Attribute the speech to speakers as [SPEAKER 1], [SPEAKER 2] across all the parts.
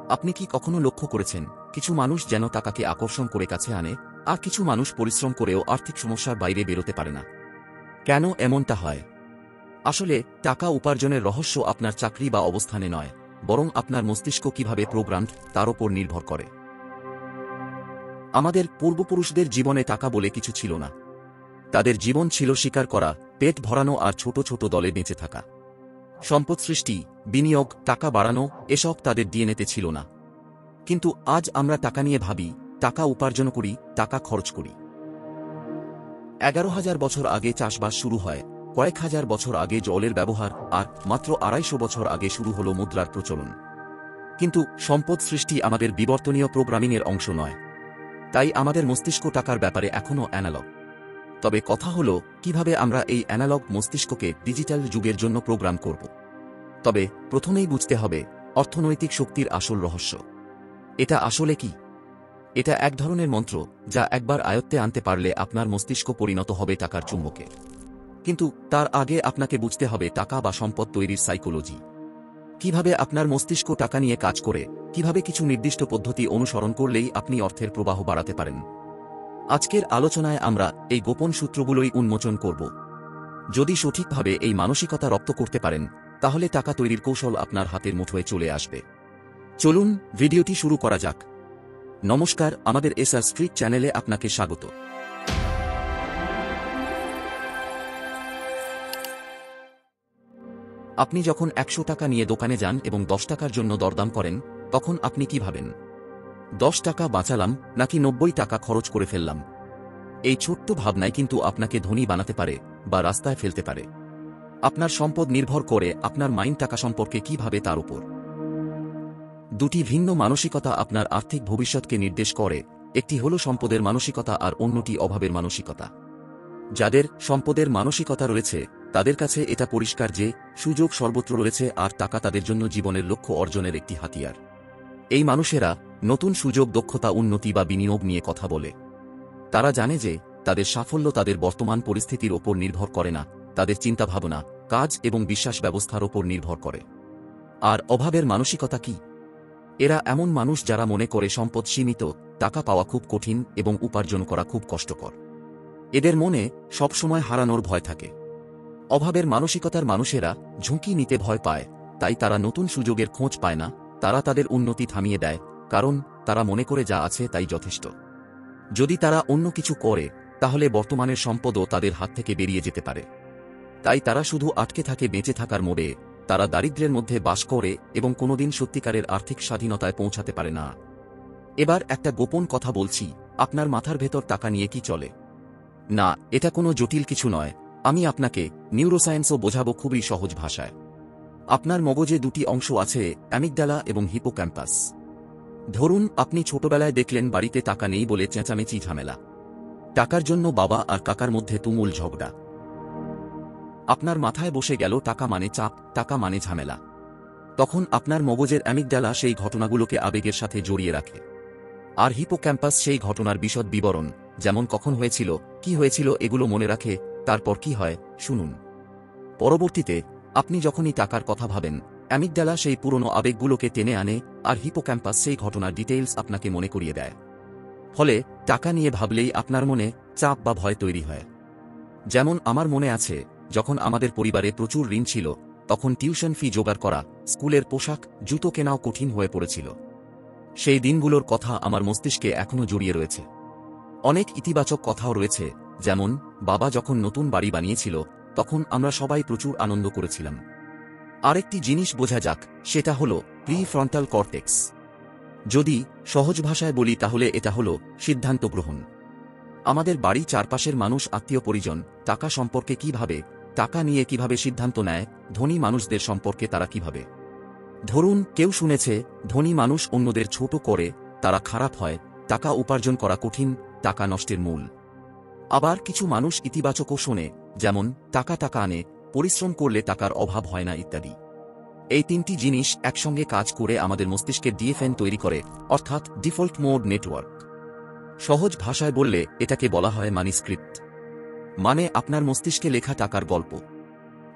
[SPEAKER 1] আপনি কি কখনো লক্ষ্য করেছেন কিছু মানুষ যেন টাকাকে আকর্ষণ করে কাছে আনে, আর কিছু মানুষ পরিশ্রম করেও আর্থিক সমস্যার বাইরে বেরোতে পারে না? কেন এমনটা হয়? আসলে টাকা উপার্জনের রহস্য আপনার চাকরি বা অবস্থানে নয়, বরং আপনার মস্তিষ্ক কিভাবে প্রোগ্রামড তার উপর নির্ভর করে। আমাদের পূর্বপুরুষদের জীবনে টাকা বলে কিছু ছিল না। তাদের জীবন ছিল শিকার করা, পেট ভরানো আর ছোট ছোট দলে বেঁচে থাকা। সম্পদ সৃষ্টি, বিনিয়োগ, টাকা বাড়ানো এসব তাদের ডিএনএতে ছিল না। কিন্তু আজ আমরা টাকা নিয়ে ভাবি, টাকা উপার্জন করি, টাকা খরচ করি। 11,000 বছর আগে চাষবাস শুরু হয়, কয়েক হাজার বছর আগে জলের ব্যবহার, আর মাত্র 250 বছর আগে শুরু হল মুদ্রার প্রচলন। কিন্তু সম্পদ সৃষ্টি আমাদের বিবর্তনীয় প্রোগ্রামিংয়ের অংশ নয়। তাই আমাদের মস্তিষ্ক টাকার ব্যাপারে এখনও অ্যানালগ। তবে কথা হল কিভাবে আমরা এই অ্যানালগ মস্তিষ্ককে ডিজিটাল যুগের জন্য প্রোগ্রাম করব। তবে প্রথমেই বুঝতে হবে অর্থনৈতিক শক্তির আসল রহস্য। এটা আসলে কি? এটা এক ধরনের মন্ত্র যা একবার আয়ত্তে আনতে পারলে আপনার মস্তিষ্ক পরিণত হবে টাকার চুম্বকে। কিন্তু তার আগে আপনাকে বুঝতে হবে টাকা বা সম্পদ তৈরির সাইকোলজি। কিভাবে আপনার মস্তিষ্ক টাকা নিয়ে কাজ করে, কিভাবে কিছু নির্দিষ্ট পদ্ধতি অনুসরণ করলেই আপনি অর্থের প্রবাহ বাড়াতে পারেন। আজকের আলোচনায় আমরা এই গোপন সূত্রগুলোই উন্মোচন করব। যদি সঠিকভাবে এই মানসিকতা রপ্ত করতে পারেন, তাহলে টাকা তৈরির কৌশল আপনার হাতের মুঠোয় চলে আসবে। চলুন ভিডিওটি শুরু করা যাক। নমস্কার, আমাদের এসআর স্ট্রিট চ্যানেলে আপনাকে স্বাগত। আপনি যখন 100 টাকা নিয়ে দোকানে যান এবং 10 টাকার জন্য দরদাম করেন, তখন আপনি কি ভাবেন? 10 টাকা বাঁচালাম নাকি 90 টাকা খরচ করে ফেললাম? এই ছোট্ট ভাবনাই কিন্তু আপনাকে ধনী বানাতে পারে বা রাস্তায় ফেলতে পারে। আপনার সম্পদ নির্ভর করে আপনার মাইন্ড টাকা সম্পর্কে কি ভাবে তার উপর। দুটি ভিন্ন মানসিকতা আপনার আর্থিক ভবিষ্যৎকে নির্দেশ করে, একটি হল সম্পদের মানসিকতা আর অন্যটি অভাবের মানসিকতা। যাদের সম্পদের মানসিকতা রয়েছে তাদের কাছে এটা পরিষ্কার যে সুযোগ সর্বত্র রয়েছে আর টাকা তাদের জন্য জীবনের লক্ষ্য অর্জনের একটি হাতিয়ার। এই মানুষেরা নতুন সুযোগ, দক্ষতা, উন্নতি বা বিনিয়োগ নিয়ে কথা বলে। তারা জানে যে তাদের সাফল্য তাদের বর্তমান পরিস্থিতির ওপর নির্ভর করে না, তাদের চিন্তাভাবনা, কাজ এবং বিশ্বাস ব্যবস্থার ওপর নির্ভর করে। আর অভাবের মানসিকতা কি? এরা এমন মানুষ যারা মনে করে সম্পদ সীমিত, টাকা পাওয়া খুব কঠিন এবং উপার্জন করা খুব কষ্টকর। এদের মনে সবসময় হারানোর ভয় থাকে। অভাবের মানসিকতার মানুষেরা ঝুঁকি নিতে ভয় পায়, তাই তারা নতুন সুযোগের খোঁজ পায় না। তারা তাদের উন্নতি থামিয়ে দেয়, কারণ তারা মনে করে যা আছে তাই যথেষ্ট। যদি তারা অন্য কিছু করে, তাহলে বর্তমানের সম্পদও তাদের হাত থেকে বেরিয়ে যেতে পারে। তাই তারা শুধু আটকে থাকে বেঁচে থাকার মোড়ে। তারা দারিদ্র্যের মধ্যে বাস করে এবং কোনোদিন সত্যিকারের আর্থিক স্বাধীনতায় পৌঁছাতে পারে না। এবার একটা গোপন কথা বলছি, আপনার মাথার ভেতর টাকা নিয়ে কি চলে? না, এটা কোনো জটিল কিছু নয়। আমি আপনাকে নিউরোসায়েন্সও বোঝাবো খুবই সহজ ভাষায়। আপনার মগজে দুটি অংশ আছে, অ্যামিগডালা এবং হিপোক্যাম্পাস। ধরুন আপনি ছোটবেলায় দেখলেন বাড়িতে টাকা নেই বলে চেঁচামেচি, ঝামেলা। টাকার জন্য বাবা আর কাকার মধ্যে তুমুল ঝগড়া। আপনার মাথায় বসে গেল টাকা মানে চাপ, টাকা মানে ঝামেলা। তখন আপনার মগজের অ্যামিগডালা সেই ঘটনাগুলোকে আবেগের সাথে জড়িয়ে রাখে, আর হিপোক্যাম্পাস সেই ঘটনার বিশদ বিবরণ, যেমন কখন হয়েছিল, কি হয়েছিল, এগুলো মনে রাখে। তারপর কি হয় শুনুন। পরবর্তীতে আপনি যখনই টাকার কথা ভাবেন, অ্যামিগডালা সেই পুরনো আবেগগুলোকে টেনে আনে, আর হিপোক্যাম্পাস সেই ঘটনার ডিটেইলস আপনাকে মনে করিয়ে দেয়। ফলে টাকা নিয়ে ভাবলেই আপনার মনে চাপ বা ভয় তৈরি হয়। যেমন আমার মনে আছে, যখন আমাদের পরিবারে প্রচুর ঋণ ছিল, তখন টিউশন ফি জোগাড় করা, স্কুলের পোশাক, জুতো কেনাও কঠিন হয়ে পড়েছিল। সেই দিনগুলোর কথা আমার মস্তিষ্কে এখনো জড়িয়ে রয়েছে। অনেক ইতিবাচক কথাও রয়েছে, যেমন বাবা যখন নতুন বাড়ি বানিয়েছিল, তখন আমরা সবাই প্রচুর আনন্দ করেছিলাম। আরেকটি জিনিস বোঝা যাক, সেটা হলো প্রিফ্রন্টাল কর্টেক্স। যদি সহজ ভাষায় বলি তাহলে এটা হলো সিদ্ধান্ত গ্রহণ। আমাদের বাড়ি চারপাশের মানুষ, আত্মীয় পরিজন টাকা সম্পর্কে কিভাবে, টাকা নিয়ে কিভাবে সিদ্ধান্ত নেয়, ধনী মানুষদের সম্পর্কে তারা কিভাবে। ধরুন কেউ শুনেছে ধনী মানুষ অন্যদের ছোট করে, তারা খারাপ হয়, টাকা উপার্জন করা কঠিন, টাকা নষ্টের মূল। আবার কিছু মানুষ ইতিবাচকও শোনে, যেমন টাকা টাকা আনে, পরিশ্রম করলে টাকার অভাব হয় না ইত্যাদি। এই তিনটি জিনিস একসঙ্গে কাজ করে আমাদের মস্তিষ্কের ডিএফএন তৈরি করে, অর্থাৎ ডিফল্ট মোড নেটওয়ার্ক। সহজ ভাষায় বললে এটাকে বলা হয় মানি স্ক্রিপ্ট, মানে আপনার মস্তিষ্কে লেখা টাকার গল্প।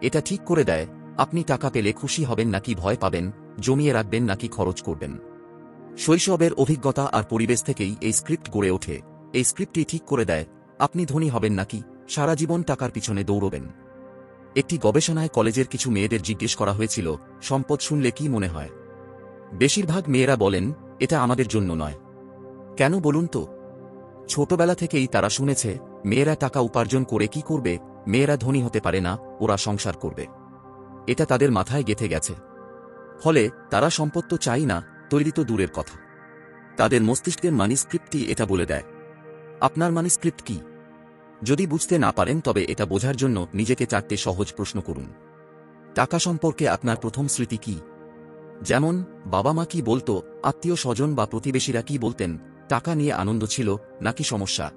[SPEAKER 1] এটা ঠিক করে দেয় আপনি টাকা পেলে খুশি হবেন নাকি ভয় পাবেন, জমিয়ে রাখবেন নাকি খরচ করবেন। শৈশবের অভিজ্ঞতা আর পরিবেশ থেকেই এই স্ক্রিপ্ট গড়ে ওঠে। এই স্ক্রিপ্টটি ঠিক করে দেয় আপনি ধনী হবেন নাকি সারা জীবন টাকার পিছনে দৌড়বেন। একটি গবেষণায় কলেজের কিছু মেয়েদের জিজ্ঞেস করা হয়েছিল, সম্পদ শুনলে কি মনে হয়? বেশিরভাগ মেয়েরা বলেন, এটা আমাদের জন্য নয়। কেন বলুন তো? ছোটবেলা থেকেই তারা শুনেছে মেয়েরা টাকা উপার্জন করে কি করবে, মেয়েরা ধনী হতে পারে না, ওরা সংসার করবে। এটা তাদের মাথায় গেঁথে গেছে। ফলে তারা সম্পদ তো চাই না, তৈরি তো দূরের কথা। তাদের মস্তিষ্কের মানি স্ক্রিপ্টটি এটা বলে দেয়। আপনার মানি স্ক্রিপ্ট কি? যদি বুঝতে না পারেন তবে এটা বোঝার জন্য নিজেকে 4টে সহজ প্রশ্ন করুন। টাকা সম্পর্কে আপনার প্রথম স্মৃতি কি? যেমন বাবা মা কি বলতো, আত্মীয় স্বজন বা প্রতিবেশীরা কি বলতেন, টাকা নিয়ে আনন্দ ছিল নাকি সমস্যা?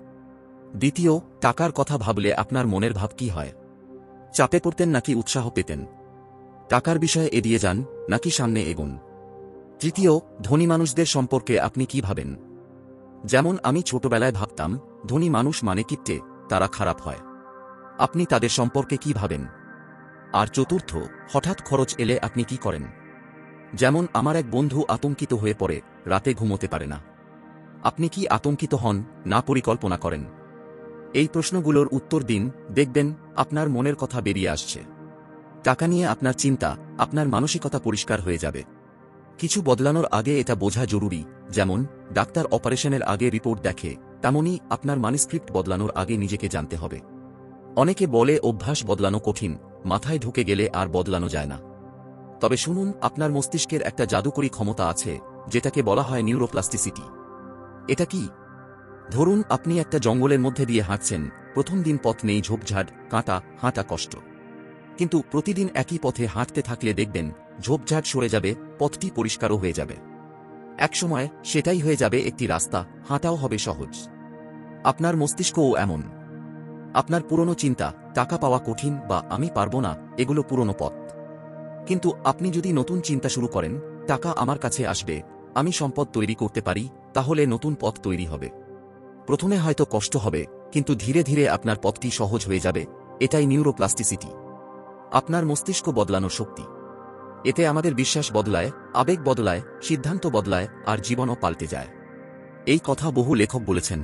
[SPEAKER 1] দ্বিতীয়, টাকার কথা ভাবলে আপনার মনের ভাব কি হয়? চাপে পড়তেন নাকি উৎসাহ পেতেন? টাকার বিষয়ে এড়িয়ে যান নাকি সামনে এগোন? তৃতীয়, ধনী মানুষদের সম্পর্কে আপনি কি ভাবেন? যেমন আমি ছোটবেলায় ভাবতাম ধনী মানুষ মানে কিপটে, তারা খারাপ হয়। আপনি তাদের সম্পর্কে কি ভাবেন? আর চতুর্থ, হঠাৎ খরচ এলে আপনি কি করেন? যেমন আমার এক বন্ধু আতঙ্কিত হয়ে পড়ে, রাতে ঘুমোতে পারে না। আপনি কি আতঙ্কিত হন না পরিকল্পনা করেন? এই প্রশ্নগুলোর উত্তর দিন, দেখবেন আপনার মনের কথা বেরিয়ে আসছে। টাকা নিয়ে আপনার চিন্তা, আপনার মানসিকতা পরিষ্কার হয়ে যাবে। কিছু বদলানোর আগে এটা বোঝা জরুরি, যেমন ডাক্তার অপারেশনের আগে রিপোর্ট দেখে, তেমনই আপনার মানিস্ক্রিপ্ট বদলানোর আগে নিজেকে জানতে হবে। অনেকে বলে অভ্যাস বদলানো কঠিন, মাথায় ঢুকে গেলে আর বদলানো যায় না। তবে শুনুন, আপনার মস্তিষ্কের একটা জাদুকরী ক্ষমতা আছে, যেটাকে বলা হয় নিউরোপ্লাস্টিসিটি। এটা কি? ধরুন আপনি একটা জঙ্গলের মধ্যে দিয়ে হাঁটছেন, প্রথম দিন পথ নেই, ঝোপঝাড়, কাঁটা, হাঁটা কষ্ট। কিন্তু প্রতিদিন একই পথে হাঁটতে থাকলে দেখবেন ঝোপঝাড় সরে যাবে, পথটি পরিষ্কারও হয়ে যাবে। একসময় সেটাই হয়ে যাবে একটি রাস্তা, হাঁটাও হবে সহজ। আপনার মস্তিষ্কও এমন। আপনার পুরনো চিন্তা, টাকা পাওয়া কঠিন বা আমি পারবো না, এগুলো পুরনো পথ। কিন্তু আপনি যদি নতুন চিন্তা শুরু করেন, টাকা আমার কাছে আসবে, আমি সম্পদ তৈরি করতে পারি, তাহলে নতুন পথ তৈরি হবে। প্রথমে হয়তো কষ্ট হবে, কিন্তু ধীরে ধীরে আপনার পথটি সহজ হয়ে যাবে। এটাই নিউরোপ্লাস্টিসিটি, আপনার মস্তিষ্ক বদলানোর শক্তি। এতে আমাদের বিশ্বাস বদলায়, আবেগ বদলায়, সিদ্ধান্ত বদলায়, আর জীবনও পাল্টে যায়। এই কথা বহু লেখক বলেছেন।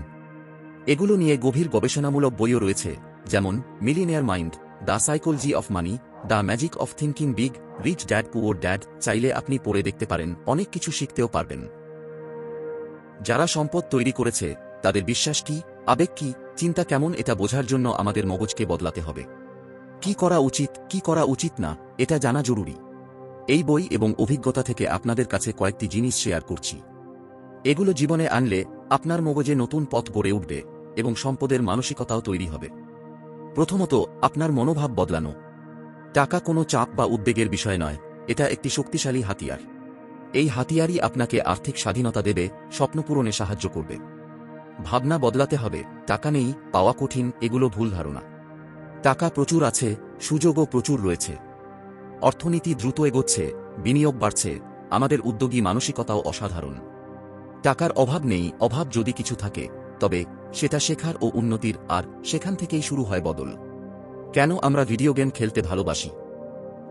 [SPEAKER 1] এগুলো নিয়ে গভীর গবেষণামূলক বইও রয়েছে, যেমন millionaire mind, the psychology of money, the magic of thinking big, rich dad poor dad. চাইলে আপনি পড়ে দেখতে পারেন, অনেক কিছু শিখতেও পারবেন। যারা সম্পদ তৈরি করেছে তাদের বিশ্বাস কি, আবেগ কি, চিন্তা কেমন, এটা বোঝার জন্য আমাদের মগজকে বদলাতে হবে। কি করা উচিত, কি করা উচিত না, এটা জানা জরুরি। এই বই এবং অভিজ্ঞতা থেকে আপনাদের কাছে কয়েকটি জিনিস শেয়ার করছি। এগুলো জীবনে আনলে আপনার মগজে নতুন পথ গড়ে উঠবে এবং সম্পদের মানসিকতাও তৈরি হবে। প্রথমত, আপনার মনোভাব বদলানো। টাকা কোনো চাপ বা উদ্বেগের বিষয় নয়, এটা একটি শক্তিশালী হাতিয়ার। এই হাতিয়ারই আপনাকে আর্থিক স্বাধীনতা দেবে, স্বপ্ন পূরণে সাহায্য করবে। ভাবনা বদলাতে হবে, টাকা নেই, পাওয়া কঠিন, এগুলো ভুল ধারণা। টাকা প্রচুর আছে, সুযোগও প্রচুর রয়েছে। অর্থনীতি দ্রুত এগোচ্ছে, বিনিয়োগ বাড়ছে, আমাদের উদ্যোগী মানসিকতাও অসাধারণ। টাকার অভাব নেই, অভাব যদি কিছু থাকে তবে সেটা শেখার ও উন্নতির, আর সেখান থেকেই শুরু হয় বদল। কেন আমরা ভিডিও গেম খেলতে ভালোবাসি?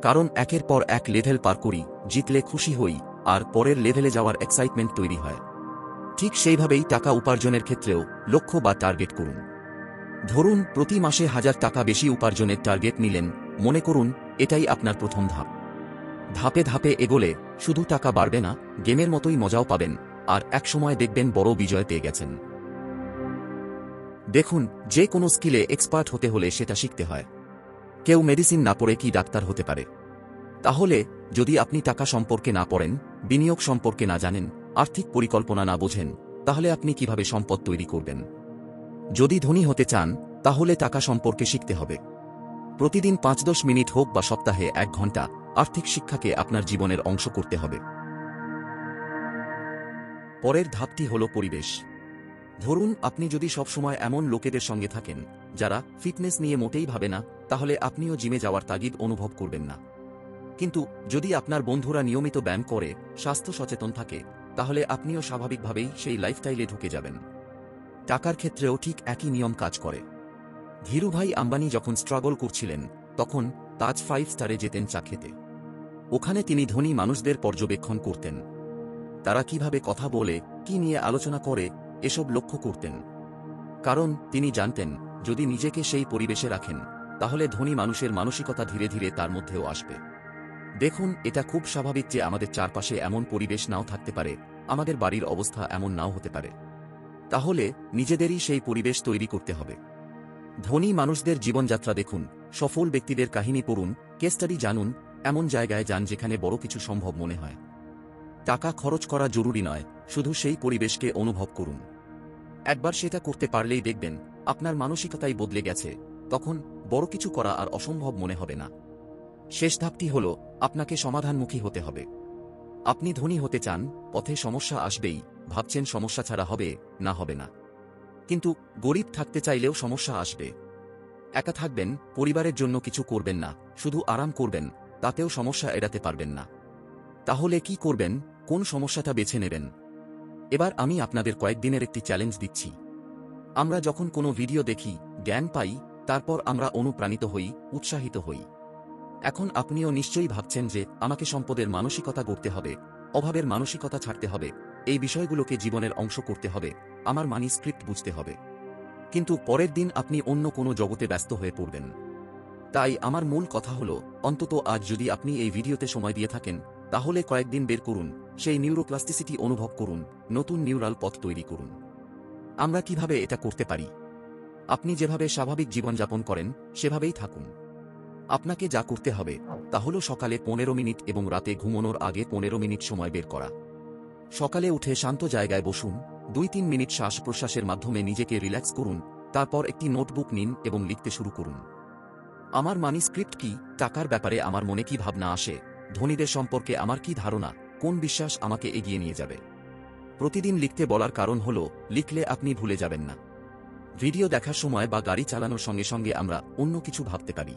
[SPEAKER 1] কারণ একের পর এক লেভেল পার করি, জিতলে খুশি হই, আর পরের লেভেলে যাওয়ার এক্সাইটমেন্ট তৈরি হয়। ঠিক সেইভাবেই টাকা উপার্জনের ক্ষেত্রেও লক্ষ্য বা টার্গেট করুন। ধরুন প্রতি মাসে 1000 টাকা বেশি উপার্জনের টার্গেট নিলেন, মনে করুন এটাই আপনার প্রথম ধাপ। ধাপে ধাপে এগোলে শুধু টাকা বাড়বে না, গেমের মতোই মজাও পাবেন, আর একসময় দেখবেন বড় বিজয় পেয়ে গেছেন। দেখুন, যে কোনো স্কিলে এক্সপার্ট হতে হলে সেটা শিখতে হয়। কেউ মেডিসিন না পড়ে কি ডাক্তার হতে পারে? তাহলে যদি আপনি টাকা সম্পর্কে না পড়েন, বিনিয়োগ সম্পর্কে না জানেন, আর্থিক পরিকল্পনা না বোঝেন, তাহলে আপনি কিভাবে সম্পদ তৈরি করবেন? যদি ধনী হতে চান, তাহলে টাকা সম্পর্কে শিখতে হবে। প্রতিদিন 5-10 মিনিট হোক বা সপ্তাহে 1 ঘন্টা, আর্থিক শিক্ষাকে আপনার জীবনের অংশ করতে হবে। পরের ধাপটি হল পরিবেশ। ধরুন আপনি যদি সবসময় এমন লোকেদের সঙ্গে থাকেন যারা ফিটনেস নিয়ে মোটেই ভাবে না, তাহলে আপনিও জিমে যাওয়ার তাগিদ অনুভব করবেন না। কিন্তু যদি আপনার বন্ধুরা নিয়মিত ব্যায়াম করে, স্বাস্থ্য সচেতন থাকে, তাহলে আপনিও স্বাভাবিকভাবেই সেই লাইফস্টাইলে ঢুকে যাবেন। টাকার ক্ষেত্রেও ঠিক একই নিয়ম কাজ করে। ধীরুভাই আম্বানি যখন স্ট্রাগল করছিলেন, তখন তাজ 5 স্টারে যেতেন চা খেতে। ওখানে তিনি ধনী মানুষদের পর্যবেক্ষণ করতেন। তারা কিভাবে কথা বলে, কি নিয়ে আলোচনা করে, এসব লক্ষ্য করতেন। কারণ তিনি জানতেন, যদি নিজেকে সেই পরিবেশে রাখেন, তাহলে ধনী মানুষের মানসিকতা ধীরে ধীরে তার মধ্যেও আসবে। দেখুন, এটা খুব স্বাভাবিক যে আমাদের চারপাশে এমন পরিবেশ নাও থাকতে পারে, আমাদের বাড়ির অবস্থা এমন নাও হতে পারে। তাহলে নিজেদেরই সেই পরিবেশ তৈরি করতে হবে। ধনী মানুষদের জীবনযাত্রা দেখুন, সফল ব্যক্তিদের কাহিনী পড়ুন, কেস স্টাডি জানুন, এমন জায়গায় যান যেখানে বড় কিছু সম্ভব মনে হয়। টাকা খরচ করা জরুরি নয়, শুধু সেই পরিবেশকে অনুভব করুন। একবার সেটা করতে পারলেই দেখবেন আপনার মানসিকতাই বদলে গেছে, তখন বড় কিছু করা আর অসম্ভব মনে হবে না। শেষ ধাপটি হল, আপনাকে সমাধানমুখী হতে হবে। আপনি ধনী হতে চান, পথে সমস্যা আসবেই, ভাবছেন সমস্যা ছাড়া হবে না, হবে না। কিন্তু গরিব থাকতে চাইলেও সমস্যা আসবে। একা থাকবেন, পরিবারের জন্য কিছু করবেন না, শুধু আরাম করবেন, তাতেও সমস্যা এড়াতে পারবেন না। তাহলে কি করবেন, কোন সমস্যাটা বেছে নেবেন? এবার আমি আপনাদের কয়েকদিনের একটি চ্যালেঞ্জ দিচ্ছি। আমরা যখন কোনো ভিডিও দেখি, জ্ঞান পাই, তারপর আমরা অনুপ্রাণিত হই, উৎসাহিত হই। এখন আপনিও নিশ্চয়ই ভাবছেন যে আমাকে সম্পদের মানসিকতা গড়তে হবে, অভাবের মানসিকতা ছাড়তে হবে, এই বিষয়গুলোকে জীবনের অংশ করতে হবে, আমার মানি স্ক্রিপ্ট বুঝতে হবে। কিন্তু পরের দিন আপনি অন্য কোনো জগতে ব্যস্ত হয়ে পড়বেন। তাই আমার মূল কথা হল, অন্তত আজ যদি আপনি এই ভিডিওতে সময় দিয়ে থাকেন, তাহলে কয়েকদিন বের করুন, সেই নিউরোপ্লাস্টিসিটি অনুভব করুন, নতুন নিউরাল পথ তৈরি করুন। আমরা কিভাবে এটা করতে পারি? আপনি যেভাবে স্বাভাবিক জীবনযাপন করেন, সেভাবেই থাকুন। আপনাকে যা করতে হবে তা হল সকালে 15 মিনিট এবং রাতে ঘুমানোর আগে 15 মিনিট সময় বের করা। সকালে উঠে শান্ত জায়গায় বসুন, 2-3 মিনিট শ্বাস প্রশ্বাসের মাধ্যমে নিজেকে রিল্যাক্স করুন, তারপর একটি নোটবুক নিন এবং লিখতে শুরু করুন। আমার মানি স্ক্রিপ্ট কি? টাকার ব্যাপারে আমার মনে কি ভাবনা আসে? ধনীদের সম্পর্কে আমার কি ধারণা? কোন বিশ্বাস আমাকে এগিয়ে নিয়ে যাবে? প্রতিদিন লিখতে বলার কারণ হল, লিখলে আপনি ভুলে যাবেন না। ভিডিও দেখার সময় বা গাড়ি চালানোর সঙ্গে সঙ্গে আমরা অন্য কিছু ভাবতে পারি,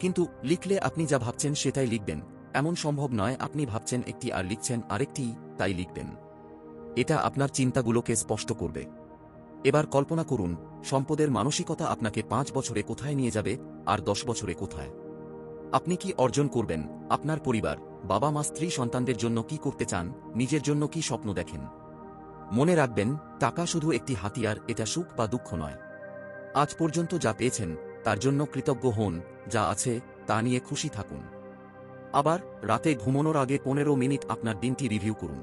[SPEAKER 1] কিন্তু লিখলে আপনি যা ভাবছেন সেটাই লিখবেন, এমন সম্ভব নয় আপনি ভাবছেন একটি আর লিখছেন আরেকটি, তাই লিখবেন। এটা আপনার চিন্তাগুলোকে স্পষ্ট করবে। এবার কল্পনা করুন, সম্পদের মানসিকতা আপনাকে 5 বছরে কোথায় নিয়ে যাবে, আর 10 বছরে কোথায়। আপনি কি অর্জন করবেন? আপনার পরিবার, বাবা মা, স্ত্রী, সন্তানদের জন্য কি করতে চান? নিজের জন্য কি স্বপ্ন দেখেন? মনে রাখবেন, টাকা শুধু একটি হাতিয়ার, এটা সুখ বা দুঃখ নয়। আজ পর্যন্ত যা পেয়েছেন তার জন্য কৃতজ্ঞ হন, যা আছে তা নিয়ে খুশি থাকুন। আবার রাতে ঘুমানোর আগে 15 মিনিট আপনার দিনটি রিভিউ করুন।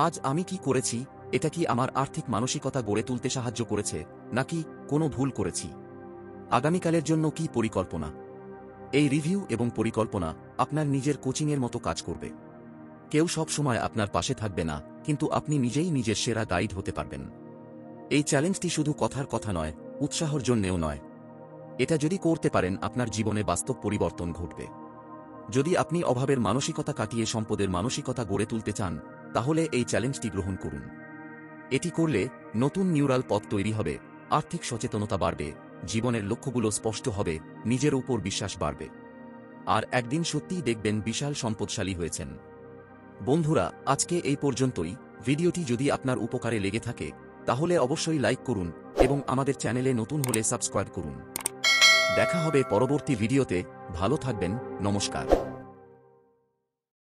[SPEAKER 1] আজ আমি কি করেছি? এটা কি আমার আর্থিক মানসিকতা গড়ে তুলতে সাহায্য করেছে, নাকি কোনো ভুল করেছি? আগামীকালের জন্য কি পরিকল্পনা? এই রিভিউ এবং পরিকল্পনা আপনার নিজের কোচিংয়ের মতো কাজ করবে। কেউ সব সময় আপনার পাশে থাকবে না, কিন্তু আপনি নিজেই নিজের সেরা গাইড হতে পারবেন। এই চ্যালেঞ্জটি শুধু কথার কথা নয়, উৎসাহর জন্যেও নয়। এটা যদি করতে পারেন, আপনার জীবনে বাস্তব পরিবর্তন ঘটবে। যদি আপনি অভাবের মানসিকতা কাটিয়ে সম্পদের মানসিকতা গড়ে তুলতে চান, তাহলে এই চ্যালেঞ্জটি গ্রহণ করুন। এটি করলে নতুন নিউরাল পথ তৈরি হবে, আর্থিক সচেতনতা বাড়বে, জীবনের লক্ষ্যগুলো স্পষ্ট হবে, নিজের উপর বিশ্বাস বাড়বে। আর একদিন সত্যিই দেখবেন বিশাল সম্পদশালী হয়েছেন। বন্ধুরা, আজকে এই পর্যন্তই। ভিডিওটি যদি আপনার উপকারে লেগে থাকে, তাহলে অবশ্যই লাইক করুন এবং আমাদের চ্যানেলে নতুন হলে সাবস্ক্রাইব করুন। দেখা হবে পরবর্তী ভিডিওতে। ভালো থাকবেন। নমস্কার।